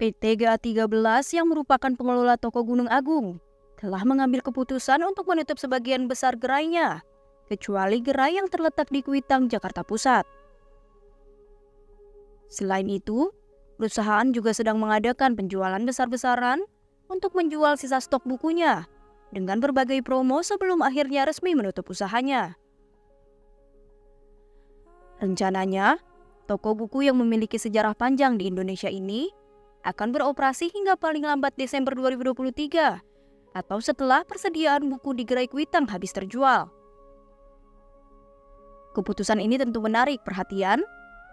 PT GA13 yang merupakan pengelola toko Gunung Agung telah mengambil keputusan untuk menutup sebagian besar gerainya, kecuali gerai yang terletak di Kuitang, Jakarta Pusat. Selain itu, perusahaan juga sedang mengadakan penjualan besar-besaran untuk menjual sisa stok bukunya dengan berbagai promo sebelum akhirnya resmi menutup usahanya. Rencananya, toko buku yang memiliki sejarah panjang di Indonesia ini akan beroperasi hingga paling lambat Desember 2023 atau setelah persediaan buku di gerai Kuitang habis terjual. Keputusan ini tentu menarik perhatian,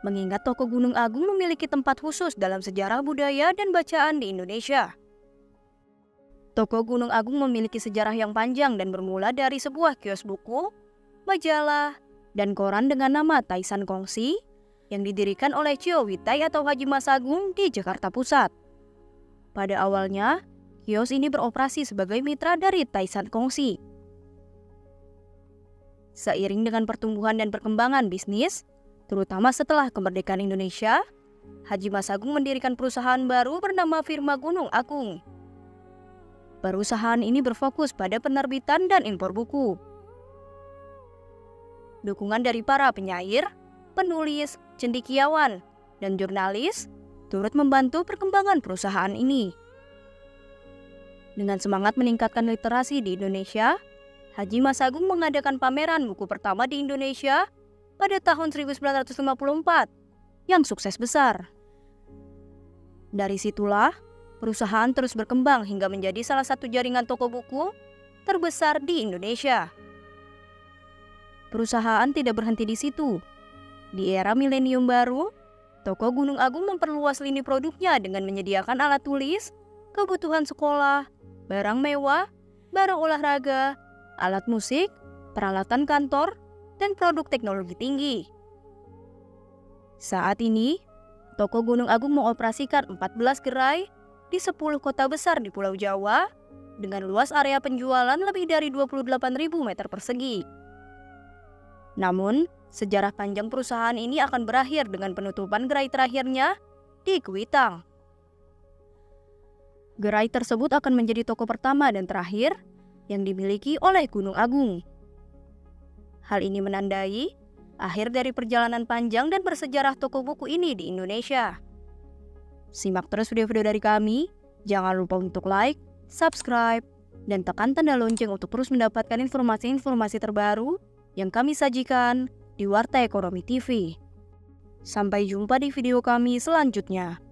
mengingat toko Gunung Agung memiliki tempat khusus dalam sejarah budaya dan bacaan di Indonesia. Toko Gunung Agung memiliki sejarah yang panjang dan bermula dari sebuah kios buku, majalah, dan koran dengan nama Taisan Kongsi yang didirikan oleh Cio Witai atau Haji Mas Agung di Jakarta Pusat. Pada awalnya, kios ini beroperasi sebagai mitra dari Taisan Kongsi. Seiring dengan pertumbuhan dan perkembangan bisnis, terutama setelah kemerdekaan Indonesia, Haji Mas Agung mendirikan perusahaan baru bernama Firma Gunung Agung. Perusahaan ini berfokus pada penerbitan dan impor buku. Dukungan dari para penyair, penulis, cendekiawan, dan jurnalis turut membantu perkembangan perusahaan ini. Dengan semangat meningkatkan literasi di Indonesia, Haji Mas Agung mengadakan pameran buku pertama di Indonesia pada tahun 1954 yang sukses besar. Dari situlah, perusahaan terus berkembang hingga menjadi salah satu jaringan toko buku terbesar di Indonesia. Perusahaan tidak berhenti di situ. Di era milenium baru, toko Gunung Agung memperluas lini produknya dengan menyediakan alat tulis, kebutuhan sekolah, barang mewah, barang olahraga, alat musik, peralatan kantor, dan produk teknologi tinggi. Saat ini, toko Gunung Agung mengoperasikan 14 gerai di 10 kota besar di Pulau Jawa dengan luas area penjualan lebih dari 28.000 meter persegi. Namun, sejarah panjang perusahaan ini akan berakhir dengan penutupan gerai terakhirnya di Kuitang. Gerai tersebut akan menjadi toko pertama dan terakhir yang dimiliki oleh Gunung Agung. Hal ini menandai akhir dari perjalanan panjang dan bersejarah toko buku ini di Indonesia. Simak terus video-video dari kami, jangan lupa untuk like, subscribe, dan tekan tanda lonceng untuk terus mendapatkan informasi-informasi terbaru yang kami sajikan di Warta Ekonomi TV. Sampai jumpa di video kami selanjutnya.